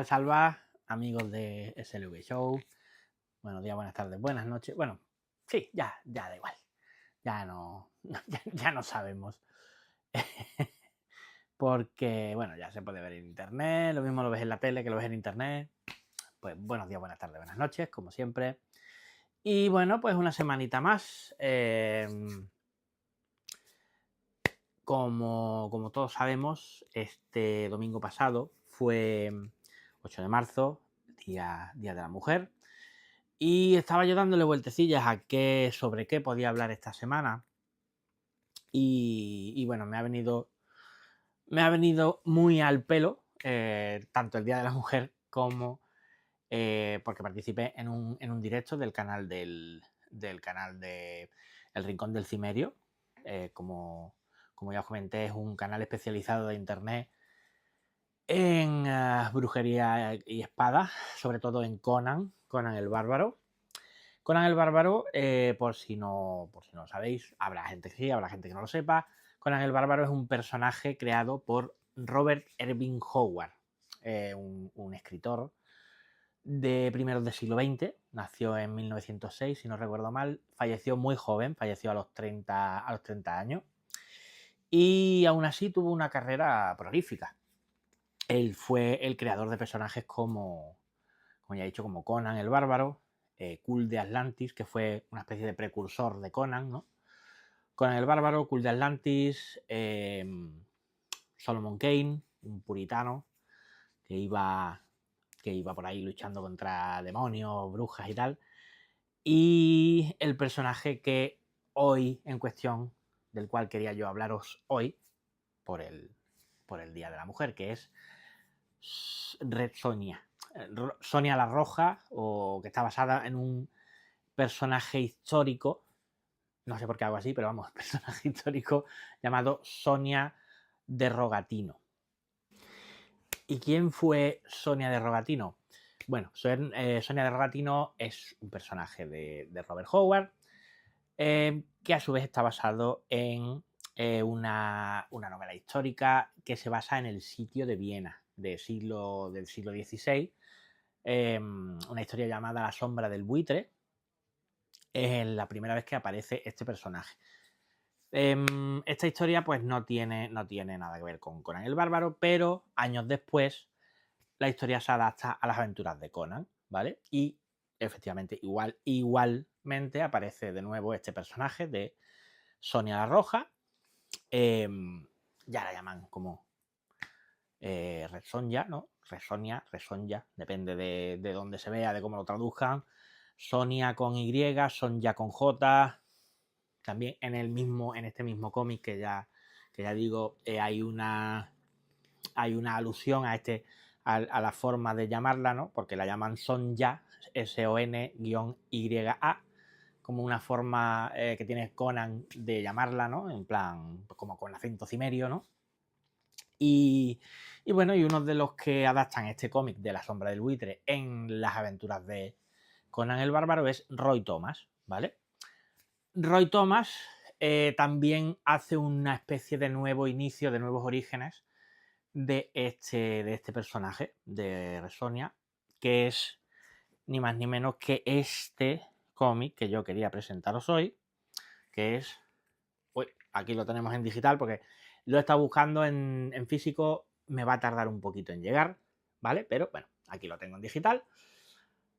salva, amigos de SLV Show. Buenos días, buenas tardes, buenas noches. Bueno, sí, ya da igual. Ya ya no sabemos. Porque, bueno, ya se puede ver en internet, lo mismo lo ves en la tele que lo ves en internet. Pues buenos días, buenas tardes, buenas noches, como siempre. Y bueno, pues una semanita más. Como todos sabemos, este domingo pasado fue 8 de marzo, día de la mujer, y estaba yo dándole vueltecillas a sobre qué podía hablar esta semana. Y bueno, me ha venido muy al pelo, tanto el Día de la Mujer como porque participé en un directo del canal del canal de El Rincón del Cimerio. Como ya os comenté, es un canal especializado de internet en brujería y espada, sobre todo en Conan el Bárbaro. Conan el Bárbaro, por si no lo sabéis, habrá gente que sí, habrá gente que no lo sepa. Conan el Bárbaro es un personaje creado por Robert Irving Howard, un escritor de primeros del siglo XX, nació en 1906, si no recuerdo mal, falleció muy joven, falleció a los 30 años, y aún así tuvo una carrera prolífica. Él fue el creador de personajes como ya he dicho, como Conan el Bárbaro, Kul de Atlantis, que fue una especie de precursor de Conan, ¿no? Conan el Bárbaro, Kul de Atlantis, Solomon Kane, un puritano que iba por ahí luchando contra demonios, brujas y tal. Y el personaje que hoy en cuestión, del cual quería yo hablaros hoy, por el Día de la Mujer, que es Red Sonja. Sonia la Roja, o que está basada en un personaje histórico, no sé por qué hago así, pero vamos, personaje histórico llamado Sonia de Rogatino. ¿Y quién fue Sonia de Rogatino? Bueno, Sonia de Rogatino es un personaje de Robert Howard, que a su vez está basado en una novela histórica que se basa en el sitio de Viena del siglo XVI, una historia llamada La sombra del buitre. Es la primera vez que aparece este personaje. Esta historia pues no tiene nada que ver con Conan el Bárbaro, pero años después la historia se adapta a las aventuras de Conan, ¿vale? Y efectivamente igualmente aparece de nuevo este personaje de Sonia la Roja. Ya la llaman como Red Sonja, ¿no? Resonja, depende de dónde se vea, de cómo lo traduzcan. Sonia con Y, Sonja con J. También en este mismo cómic que ya digo, hay una alusión a la forma de llamarla, ¿no? Porque la llaman Sonja, S-O-N-Y-A, como una forma que tiene Conan de llamarla, ¿no? En plan, como con acento cimerio, ¿no? Y bueno, y uno de los que adaptan este cómic de La sombra del buitre en las aventuras de Conan el Bárbaro es Roy Thomas, ¿vale? Roy Thomas también hace una especie de nuevo inicio, de nuevos orígenes de este personaje, de Sonia, que es ni más ni menos que este cómic que yo quería presentaros hoy, que es... Uy, aquí lo tenemos en digital porque lo he estado buscando en físico, me va a tardar un poquito en llegar, ¿vale? Pero bueno, aquí lo tengo en digital.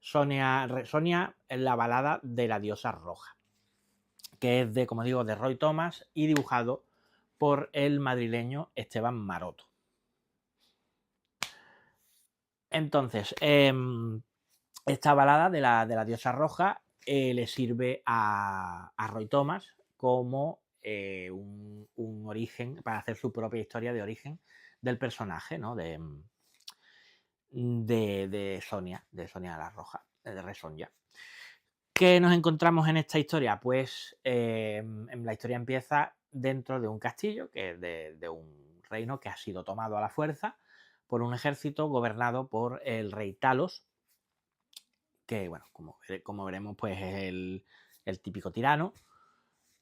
Sonia es la balada de la diosa roja, que es como digo, de Roy Thomas y dibujado por el madrileño Esteban Maroto. Entonces, esta balada de la diosa roja le sirve a Roy Thomas como un origen para hacer su propia historia de origen del personaje, ¿no? de Sonia la Roja, de Resonja. ¿Qué nos encontramos en esta historia? Pues la historia empieza dentro de un castillo, que es de un reino que ha sido tomado a la fuerza por un ejército gobernado por el rey Talos, que, bueno, como veremos, pues es el típico tirano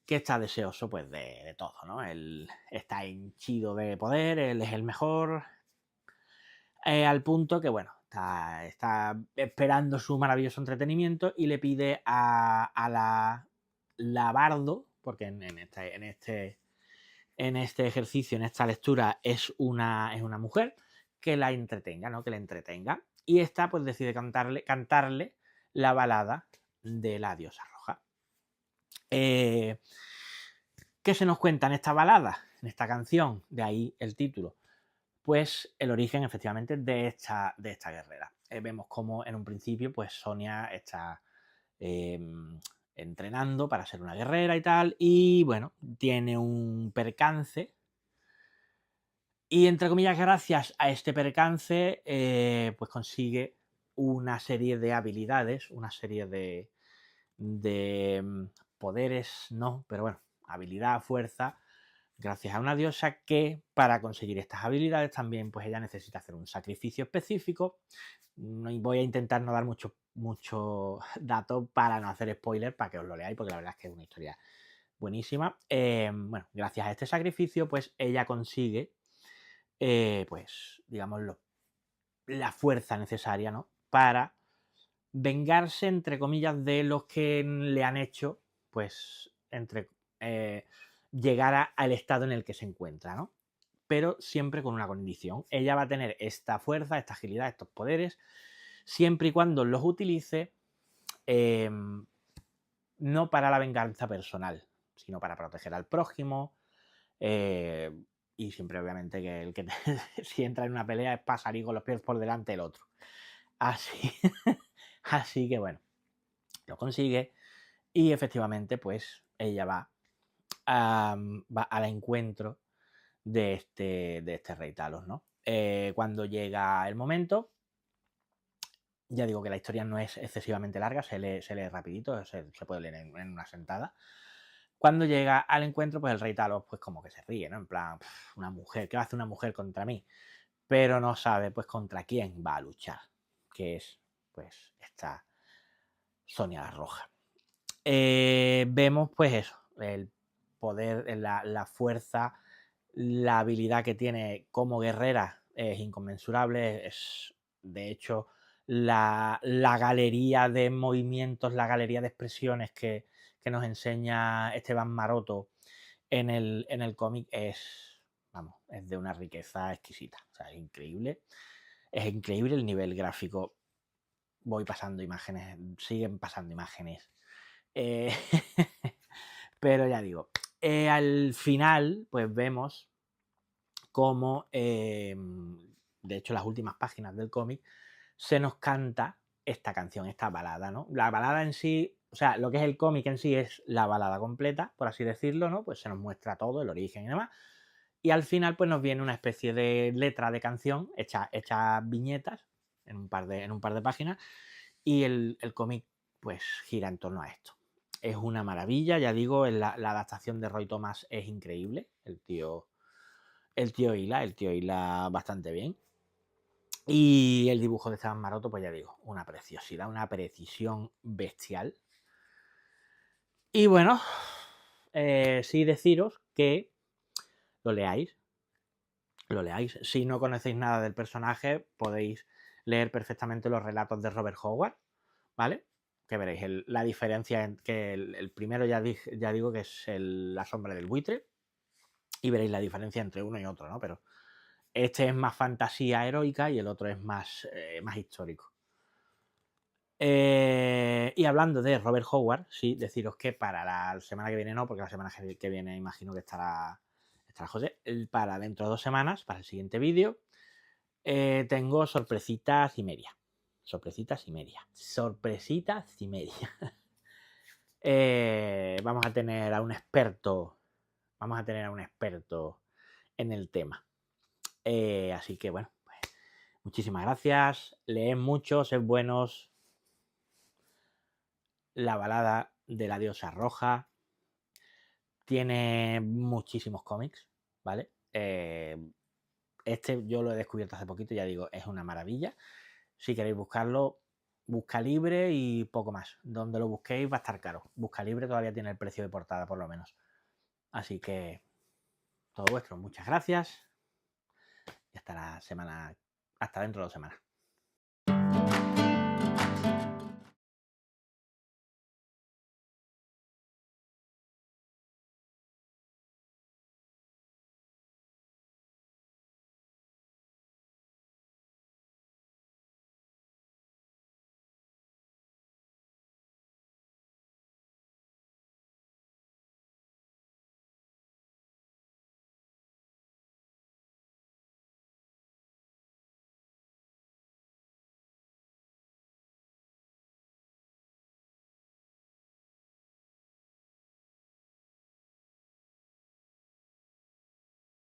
que está deseoso pues de todo, ¿no? Él está henchido de poder, él es el mejor, al punto que, bueno, está esperando su maravilloso entretenimiento y le pide a la bardo, porque en este ejercicio, en esta lectura, es una mujer, que la entretenga, ¿no? Que le entretenga. Y esta pues decide cantarle la balada de la diosa roja. ¿Qué se nos cuenta en esta balada? En esta canción, de ahí el título. Pues el origen, efectivamente, de esta guerrera. Vemos como en un principio, pues Sonia está entrenando para ser una guerrera y tal, y bueno, tiene un percance. Y entre comillas, gracias a este percance, pues consigue una serie de habilidades, una serie de poderes, no, pero bueno, habilidad, fuerza, gracias a una diosa que para conseguir estas habilidades también pues ella necesita hacer un sacrificio específico. Voy a intentar no dar mucho dato para no hacer spoiler, para que os lo leáis, porque la verdad es que es una historia buenísima. Bueno, gracias a este sacrificio pues ella consigue pues digamos la fuerza necesaria, ¿no? Para vengarse, entre comillas, de los que le han hecho, pues, llegar al estado en el que se encuentra, ¿no? Pero siempre con una condición. Ella va a tener esta fuerza, esta agilidad, estos poderes, siempre y cuando los utilice, no para la venganza personal, sino para proteger al prójimo. Y siempre, obviamente, que el que si entra en una pelea es para salir con los pies por delante del otro. Así que bueno, lo consigue y efectivamente pues ella va al encuentro de este rey Talos, ¿no? Cuando llega el momento, ya digo que la historia no es excesivamente larga, se lee rapidito, se puede leer en una sentada. Cuando llega al encuentro, pues el rey Talos pues como que se ríe, ¿no? En plan, una mujer, ¿qué va a hacer una mujer contra mí? Pero no sabe pues contra quién va a luchar, que es pues esta Sonia la Roja. Vemos pues eso, el poder, la fuerza, la habilidad que tiene como guerrera es inconmensurable. Es, de hecho, la galería de movimientos, la galería de expresiones que nos enseña Esteban Maroto en el cómic es, vamos, es de una riqueza exquisita. O sea, es increíble. Es increíble el nivel gráfico. Voy pasando imágenes, siguen pasando imágenes. Pero ya digo, al final, pues vemos cómo, de hecho, las últimas páginas del cómic se nos canta esta canción, esta balada, ¿no? La balada en sí, o sea, lo que es el cómic en sí es la balada completa, por así decirlo, ¿no? Pues se nos muestra todo, el origen y demás. Y al final, pues nos viene una especie de letra de canción hecha viñetas en un par de páginas. Y el cómic, pues, gira en torno a esto. Es una maravilla, ya digo, la adaptación de Roy Thomas es increíble. El tío hila bastante bien. Y el dibujo de Esteban Maroto, pues ya digo, una preciosidad, una precisión bestial. Y bueno, sí deciros que lo leáis. Si no conocéis nada del personaje, podéis leer perfectamente los relatos de Robert Howard, ¿vale? Que veréis la diferencia en que el primero ya digo que es la sombra del buitre, y veréis la diferencia entre uno y otro, ¿no? Pero este es más fantasía heroica y el otro es más histórico. Y hablando de Robert Howard, sí, deciros que para la semana que viene no, porque la semana que viene imagino que estará José. Para dentro de 2 semanas, para el siguiente vídeo, tengo sorpresitas y media. Sorpresitas y media. Vamos a tener a un experto. En el tema. Así que bueno, pues, muchísimas gracias. Leed mucho, sed buenos. La balada de la diosa roja tiene muchísimos cómics, ¿vale? Este yo lo he descubierto hace poquito, ya digo, es una maravilla. Si queréis buscarlo, Busca Libre y poco más. Donde lo busquéis va a estar caro. Busca Libre todavía tiene el precio de portada, por lo menos. Así que todo vuestro. Muchas gracias. Y hasta dentro de 2 semanas.